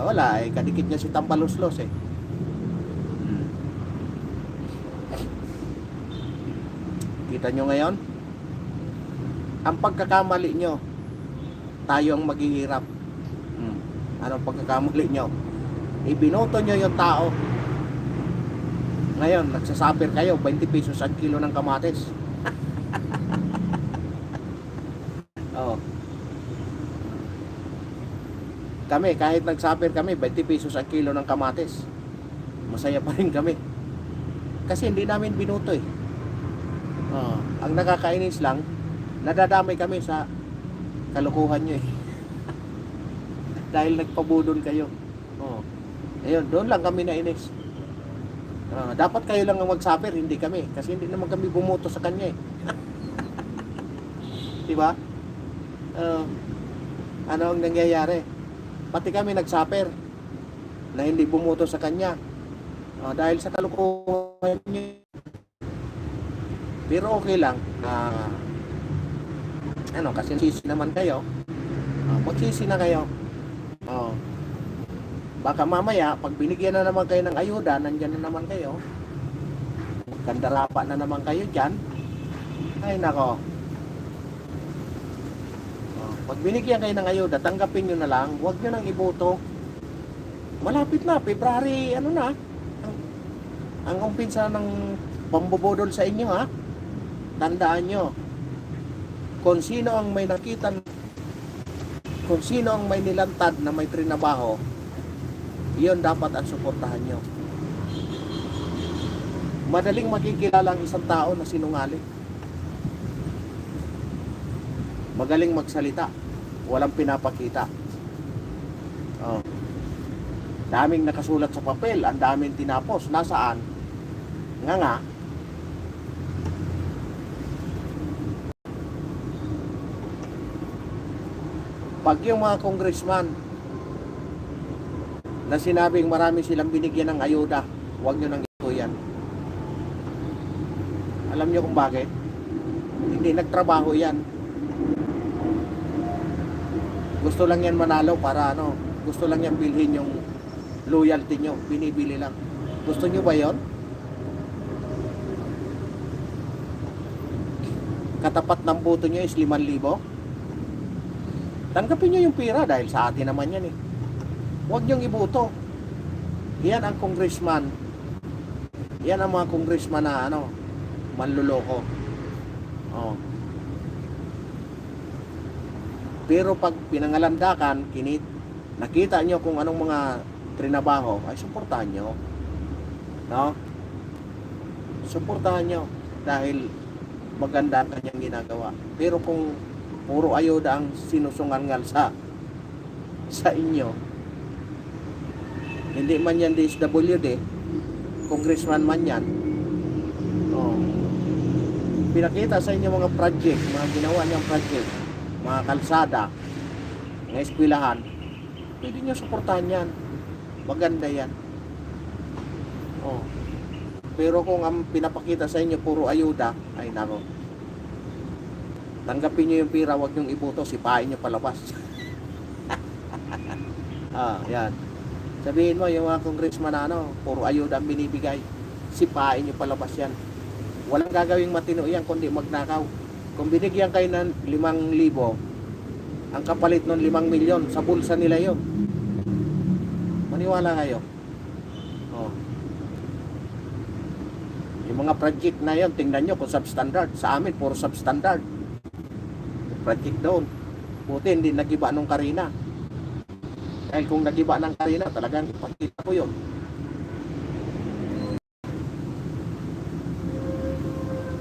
wala, kadikit niya si Tampaluslos eh. Kita nyo ngayon? Ang pagkakamali nyo, tayo ang maghihirap. Anong pagkakamali nyo? Ibinoto nyo yung tao. Ngayon, nagsasuffer kayo, 20 pesos ang kilo ng kamatis. Oh. Kami, kahit nagsuffer kami, 20 pesos ang kilo ng kamatis. Masaya pa rin kami. Kasi hindi namin binuto eh. Oh. Ang nakakainis lang, nadadamay kami sa kalukuhan nyo eh. Dahil nagpabudol kayo. Oh. Ayun, doon lang kami nainis. Dapat kayo lang ang mag-suffer, hindi kami. Kasi hindi naman kami bumoto sa kanya eh. Diba? Ano ang nangyayari? Pati kami nag-suffer na hindi bumoto sa kanya. Dahil sa kalukuhan niya. Pero okay lang na kasi sisi naman kayo. Magsisi na kayo. Baka mamaya pag binigyan na naman kayo ng ayuda, nandyan na naman kayo. Kandarapa na naman kayo dyan. Ay nako. Pag binigyan kayo ng ayuda, tanggapin nyo na lang. Huwag nyo nang iboto. Malapit na, February, ang umpisa ng pambubodol sa inyo ha. Tandaan nyo. Kung sino ang may nakita, kung sino ang may nilantad na may trinabaho, iyon dapat ang suportahan nyo. Madaling makikilala ang isang tao na sinungaling. Magaling magsalita. Walang pinapakita. Oh. Daming nakasulat sa papel, ang daming tinapos. Nasaan? Nga. Pag yung mga congressman na sinabing marami silang binigyan ng ayuda, huwag nyo nang ito yan. Alam nyo kung bakit? Hindi nagtrabaho yan. Gusto lang yan manalo para ano, gusto lang yan bilhin yung loyalty nyo, binibili lang. Gusto nyo ba yon? Katapat ng boto nyo is 5,000? Tanggapin nyo yung pera dahil sa atin naman yan eh. Huwag nyong iboto. Yan ang congressman. Yan ang mga congressman na ano, manluloko. Oh. Pero pag pinangalandakan, nakita nyo kung anong mga trinabaho, ay suportahan nyo. No? Suportahan nyo dahil maganda ang kanyang ginagawa. Pero kung puro ayuda ang sinusungangal sa inyo, hindi man yan DSWD, congressman man yan, oh, pinakita sa inyo mga project, mga ginawa niyang project, mga kalsada, mga eskwelahan, pwede nyo suportahan yan. Maganda yan. Oh. Pero kung ang pinapakita sa inyo puro ayuda, ay nako, tanggapin nyo yung pira, huwag nyong iboto, sipain nyo palabas. Yan. Sabihin mo, yung mga congressman na ano, puro ayuda ang binibigay, sipain nyo palabas yan. Walang gagawing matino yan, kundi magnakaw. Kung binigyan kayo ng 5,000, ang kapalit ng 5 milyon, sa bulsa nila yun. Maniwala kayo. Oh. Yung mga project na yun, tingnan nyo kung substandard. Sa amin, puro substandard. Project doon. Buti hindi nagiba nung Karina. Dahil kung nagiba ng Karina, talagang pakita ko yun.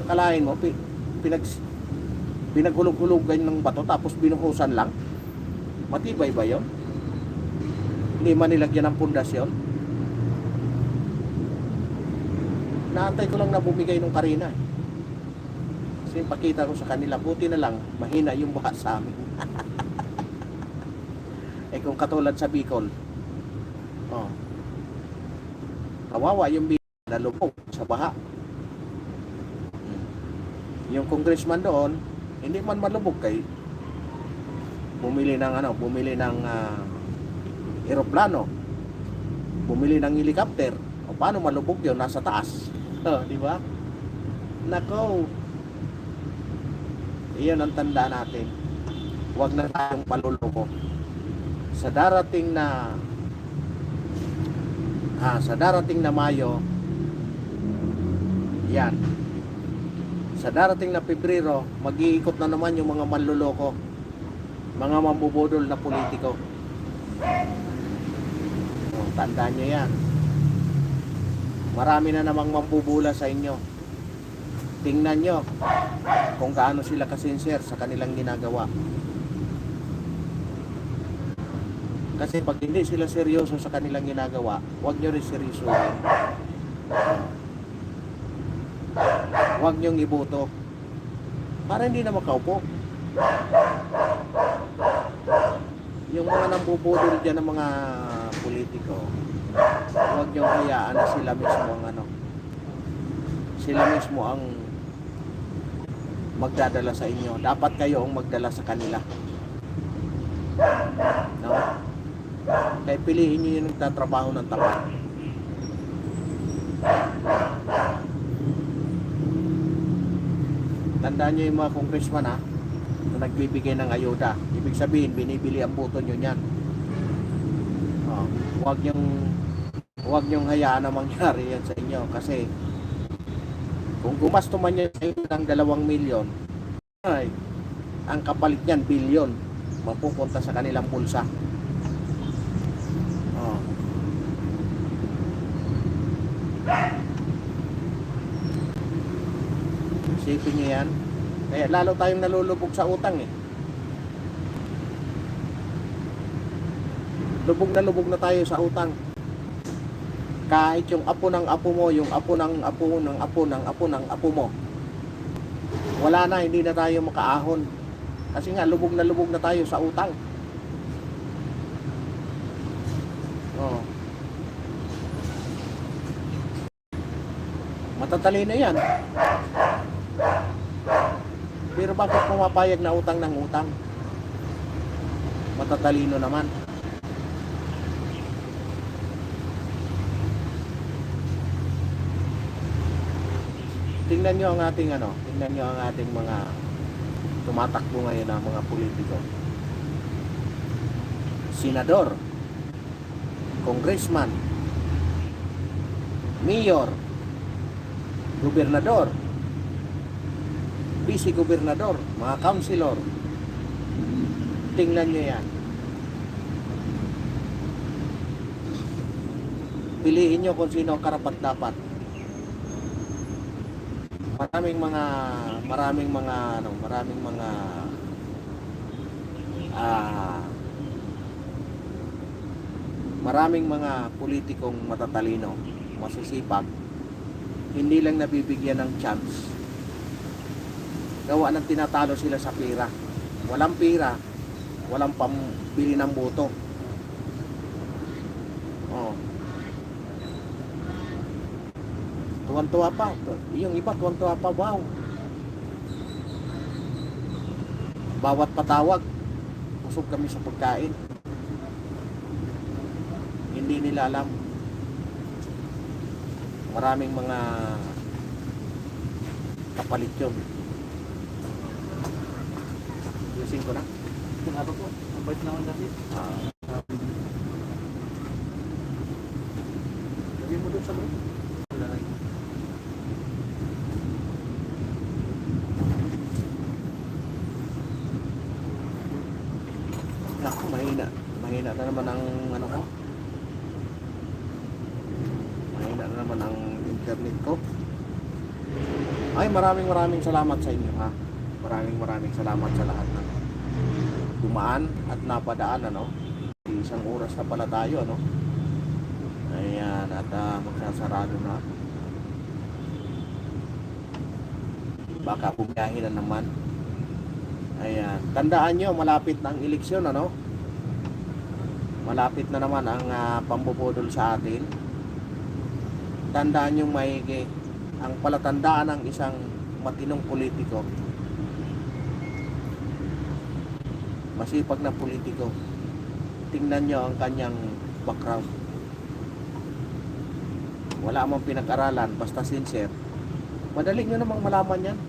Kalahin mo, pinaghulog-hulugan ng bato tapos binuhusan lang. Matibay ba yun? Hindi man nilagyan ng pundasyon. Naantay ko lang na bumigay nung Karina. Kasi pakita ko sa kanila, buti na lang, mahina yung baha sa amin. Eh kung katulad sa Bicol, oh, kawawa yung Bicol na lubog sa baha. Yung congressman doon, hindi man malubog kay bumili ng eroplano, bumili ng helicopter. O paano malubog yun? Nasa taas. Di ba? Nako. Iyon ang tanda natin. Huwag na tayong paluloko. Sa darating na Mayo, yan. Sa darating na Pebrero, mag-iikot na naman yung mga manluloko, mga mambubudol na politiko. Tandaan nyo yan. Marami na namang mambubula sa inyo. Tingnan nyo kung gaano sila kasincere sa kanilang ginagawa. Kasi pag hindi sila seryoso sa kanilang ginagawa, huwag nyo rin seryosohin. Huwag nyong iboto para hindi na makaupo. Yung mga nambubudol dyan ng mga politiko, huwag nyong hayaan na sila mismo ang magdadala sa inyo. Dapat kayo ang magdala sa kanila. No? Kaya piliin nyo yung nagtatrabaho ng tapat. Tandaan nyo yung mga congressman na nagbibigay ng ayuda. Ibig sabihin, binibili ang boto nyo niyan. Huwag nyong hayaan na mangyari yan sa inyo. Kasi kung gumasto man yan sa inyo ng 2 milyon, ay, ang kapalit niyan, bilyon, mapupunta sa kanilang bulsa. Isipin nyo yan. Kaya lalo tayong nalulubog sa utang eh. lubog na tayo sa utang. Kahit yung apo ng apo mo, yung apo ng apo ng apo ng apo ng apo mo, wala na, hindi na tayo makaahon. Kasi nga, lubog na tayo sa utang. Oh. Matatalino yan. Pero bakit pumapayag na utang ng utang? Matatalino naman. Tingnan nyo ang ating tingnan nyo ang ating mga tumatakbo ngayon na mga politiko. Senador, congressman, mayor, gobernador, vice-gobernador, mga councilor. Tingnan nyo yan. Piliin nyo kung sino ang karapat-dapat. Maraming mga politikong matatalino, masisipag, hindi lang nabibigyan ng chance. Gawa ng tinatalo sila sa pera. Walang pera, walang pambili ng boto. Oh. Tuwan-tuwa pa. Yung iba tuwan-tuwa pa, wow. Bawat patawag, busog kami sa pagkain. Hindi nila alam. Maraming mga kapalit yun. Yusin ko na. Ano po? Ang bait naman dati. Lagyan mo doon sa loob. Wala rin. Naku, mahina. Mahina na naman ang ano ko. Mahina na naman ang internet ko. Ay, maraming salamat sa inyo, ha. Maraming salamat sa lahat ng dumaan at napadaan, Isang oras na pala tayo, Ayan, at magsasarado na. Baka bumiyahin na naman. Ayan, tandaan nyo, malapit na ang eleksyon, Malapit na naman ang pambubudol sa atin. Tandaan nyo maigi, ang palatandaan ng isang matinong politiko, masipag na politiko, tingnan nyo ang kanyang background. Wala mang pinag-aralan, basta sincere. Madali nyo namang malaman yan.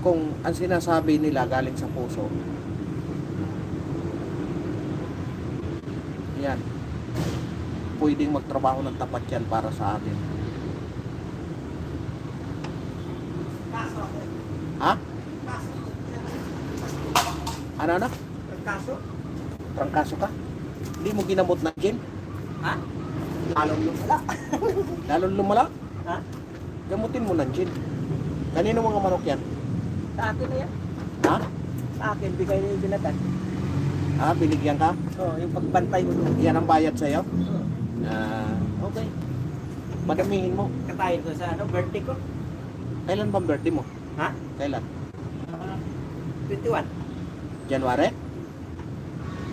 Kung ang sinasabi nila galing sa puso, yan, pwedeng magtrabaho ng tapat yan para sa atin. Ha? Ano na? Trangkaso? Trangkaso ka? Hindi mo ginamot ng gin? Ha? Lalong lumala. Lalong lumala? Ha? Gamutin mo ng gin. Kanino mga manok yan? Sa akin na yan. Ha? Sa akin, bigay na yung binatan. Ha? Binigyan ka? Oo, yung pagbantay mo doon. Yan ang bayad sa'yo? Oo. Okay. Madamihin mo. Katayin ko sa birthday ko. Kailan bang birthday mo? Ha? Kailan? 21. January?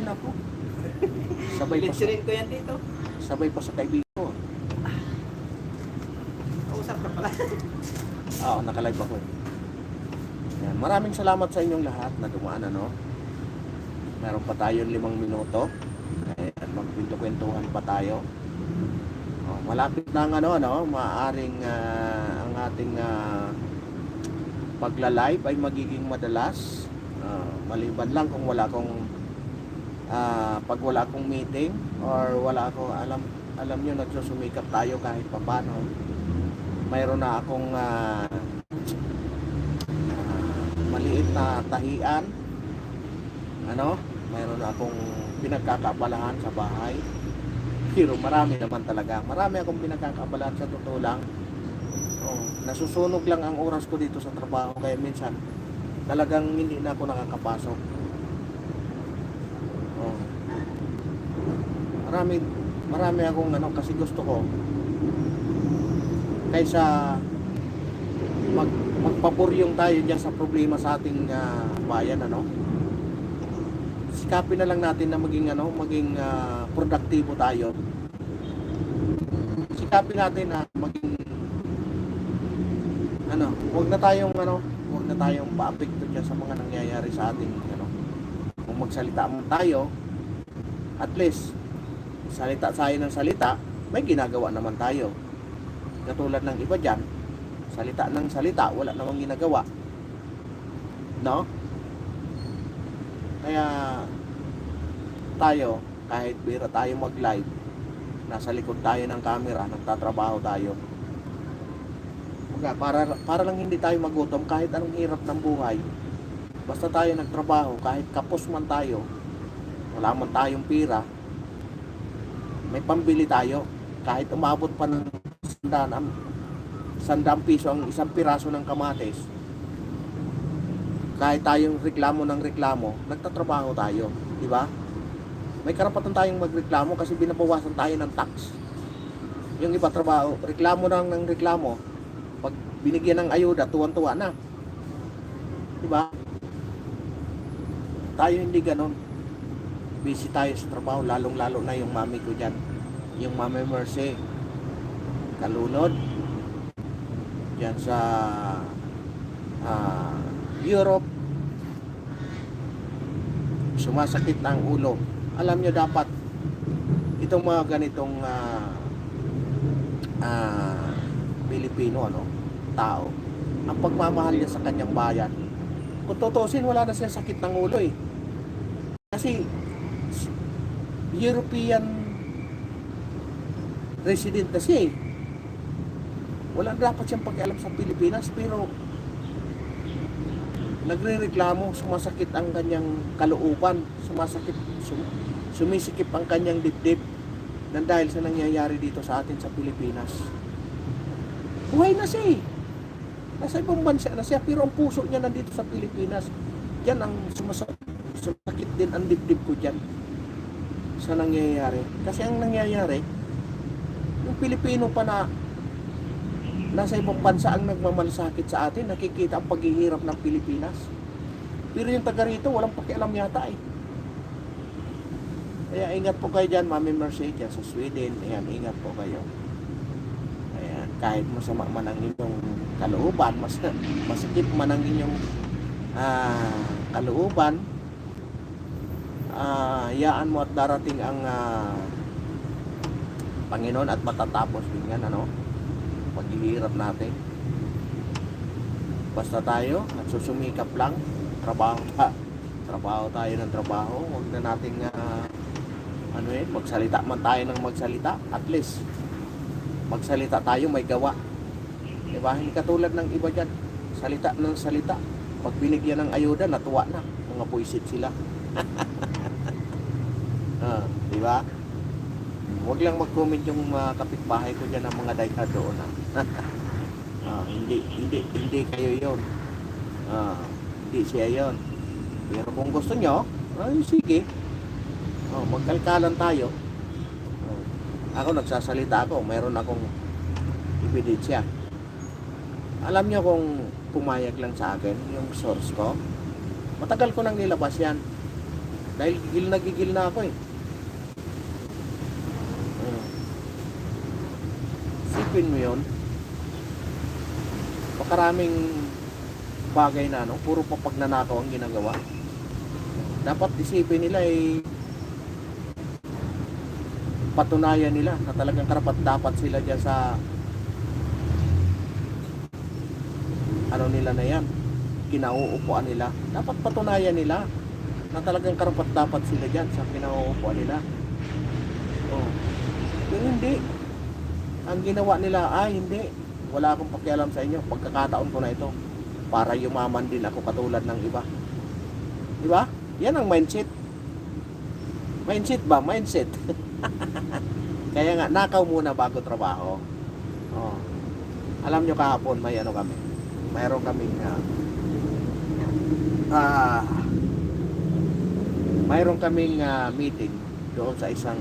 Naku. Sabay pa sa, Litsurin ko yan dito. sabay pa sa kaibigan mo. Kausap ka pala. Oo, nakalive ako. Yan. Maraming salamat sa inyong lahat na dumaan, Meron pa tayo 5 minuto. At magkwento-kwentuhan pa tayo. Malapit na ang maaaring ang ating pagla-live ay magiging madalas. Maliban lang kung wala akong pag wala akong meeting or wala akong alam nyo, nagsusumikap tayo kahit paano. Mayroon na akong maliit na tahian, mayroon na akong pinagkakaabalahan sa bahay. Pero marami naman talaga, marami akong pinagkakaabalahan sa totoo lang. Nasusunog lang ang oras ko dito sa trabaho, kaya minsan talagang hindi na ako nakakapasok. Oh. Marami akong ano, kasi gusto ko kaysa magpapuryong tayo diyan sa problema sa ating bayan, ano. Sikapin na lang natin na maging produktibo tayo. Sikapin natin na maging huwag na tayong paapekto diyan sa mga nangyayari sa ating Kung magsalita man tayo, at least salita tayo ng salita, may ginagawa naman tayo. Katulad ng iba diyan, salita ng salita, wala namang ginagawa. No? Kaya tayo, kahit bira tayo mag-live, nasa likod tayo ng camera, nagtatrabaho tayo. Para lang hindi tayo magutom kahit anong hirap ng buhay. Basta tayo nagtrabaho, kahit kapos man tayo, wala man tayong pira, may pambili tayo. Kahit umabot pa ng 100 piso ang isang piraso ng kamatis, kahit tayong reklamo ng reklamo, nagtatrabaho tayo, di ba? May karapatan tayong magreklamo kasi binabawasan tayo ng tax. Yung iba trabaho, reklamo ng reklamo, pag binigyan ng ayuda, tuwan-tuwa na. Di ba? Tayo hindi ganon. Busy tayo sa trabaho, lalong-lalo na yung mami ko dyan. Yung Mami Mercy, kalunod dyan sa Europe, sumasakit na ang ulo. Alam nyo, dapat itong mga ganitong Pilipino, tao, ang pagmamahal niya sa kanyang bayan, kung tutusin, wala na siya sakit ng ulo eh. Kasi European resident na siya eh. Wala dapat siyang pakialam sa Pilipinas, pero nagrereklamo, sumasakit ang kanyang kalooban, sumisikip ang kanyang dibdib nang dahil sa nangyayari dito sa atin sa Pilipinas. Buhay na siya eh. Nasa ibang bansa na siya, pero ang puso niya nandito sa Pilipinas. Yan ang sumasakit din ang dibdib ko dyan sa nangyayari. Kasi ang nangyayari, yung Pilipino pa na nasa ibang bansa ang nagmamalasakit sa atin, nakikita ang paghihirap ng Pilipinas. Pero yung taga rito, walang pakialam yata eh. Kaya ingat po kayo dyan, Mami Mercy, dyan sa Sweden. Ayan, ingat po kayo. Ayan, kahit masama man ang inyong kalooban, masakit man ang inyong kalooban, hayaan mo at darating ang Panginoon at matatapos din yan, paghihirap natin. Basta tayo nagsusumikap lang, trabaho tayo ng trabaho. Huwag na nating magsalita man tayo ng magsalita, at least magsalita tayo, may gawa, diba? Hindi katulad ng iba dyan, salita ng salita, pag binigyan ng ayuda, natuwa na, mga puisit sila. Diba? Huwag lang mag-comment yung mga kapitbahay ko dyan ng mga daycard doon. Hindi kayo yon. Hindi siya yon. Pero kung gusto nyo, ay sige. Magkalkalan tayo. Ako nagsasalita ako, mayroon akong ebidensya. Alam nyo kung pumayag lang sa akin yung source ko, matagal ko nang nilabas yan. Dahil gigil na ako eh. Isipin mo yun, pakaraming bagay na puro papagnanakaw ang ginagawa. Dapat isipin nila patunayan nila na talagang karapat dapat sila dyan sa nila na yan, kinauupuan nila. Dapat patunayan nila na talagang karapat dapat sila dyan sa kinauupuan nila. Pero hindi, ang ginawa nila, hindi, wala akong pakialam sa inyo, pagkakataon ko na ito para yumaman din ako katulad ng iba. Diba? Yan ang mindset. Mindset. Kaya nga, nakaw muna bago trabaho. Alam nyo, kahapon mayroon kaming mayroon kaming meeting doon sa isang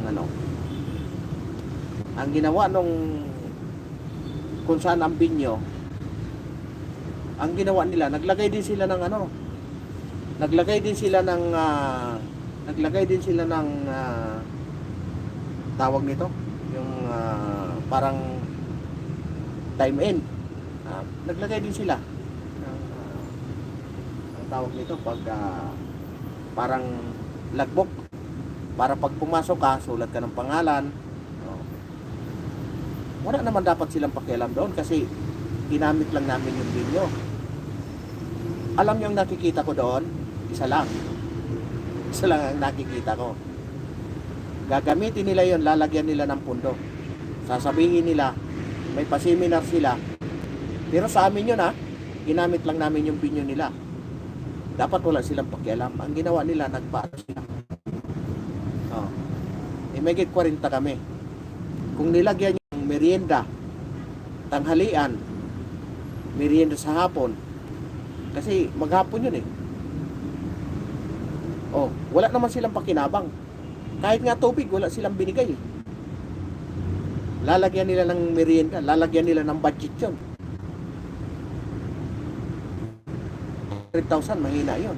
ang ginawa nung kung saan ang binyo, ang ginawa nila, naglagay din sila ng tawag nito, yung parang time end. Naglagay din sila ng ang tawag nito pag parang logbook para pag pumasok ka, sulat ka ng pangalan. Wala naman dapat silang pakialam doon kasi ginamit lang namin yung video. Alam niyo ang nakikita ko doon, isa lang ang nakikita ko. Gagamitin nila yon, lalagyan nila ng pundo, sasabihin nila may pa-seminar sila, pero sa amin yun ginamit lang namin yung video nila. Dapat wala silang pakialam. Ang ginawa nila, nagpaano sila. May 40 kami. Kung nilagyan yung merienda, tanghalian, merienda sa hapon, kasi maghapon yun wala naman silang pakinabang. Kahit nga tubig, wala silang binigay. Lalagyan nila ng merienda, lalagyan nila ng budget yun. 3,000, mahina yun.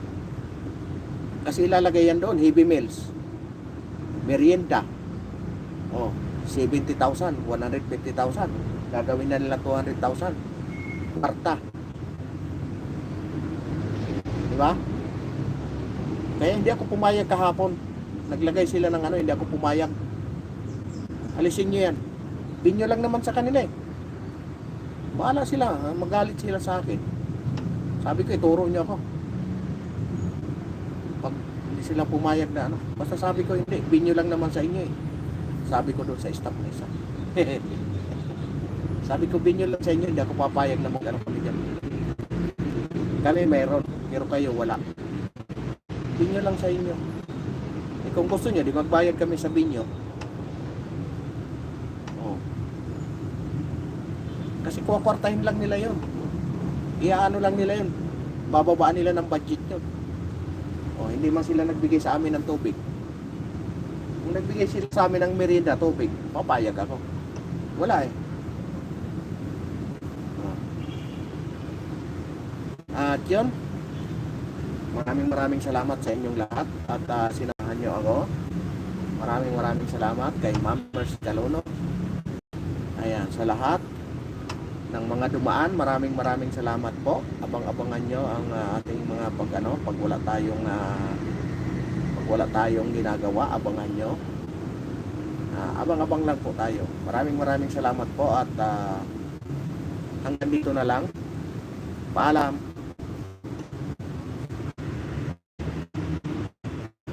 Kasi ilalagay yan doon, heavy meals, merienda. 70,000, 150,000. Gagawin na nila 200,000. Parta. Diba? Kaya hindi ako pumayag kahapon. Naglagay sila ng hindi ako pumayag. Alisin nyo yan. Binyo lang naman sa kanila Bahala sila, magalit sila sa akin. Sabi ko, ituro nyo ako. Pag hindi sila pumayag na basta sabi ko, hindi, binyo lang naman sa inyo Sabi ko doon sa staff na isa. Sabi ko, binyo lang sa inyo, hindi ako papayag na kami dyan. Kami mayroon, pero kayo wala. Binyo lang sa inyo. Kung gusto nyo, di magbayad kami sa binyo. Kasi kwartahin lang nila yon. Iaano lang nila yon. Bababaan nila ng budget yun. Hindi man sila nagbigay sa amin ng tubig. Kung nagbigay sila sa amin ng merienda, tubig, papayag ako. Wala At yun, maraming salamat sa inyong lahat at sinamahan nyo ako. Maraming salamat kay Ma'am Mercy Caluno. Ayan, sa lahat ng mga dumaan, maraming salamat po. Abang-abangan nyo ang ating mga pag wala tayong ginagawa, abangan nyo. Abang-abang lang po tayo. Maraming salamat po at hanggang dito na lang. Paalam.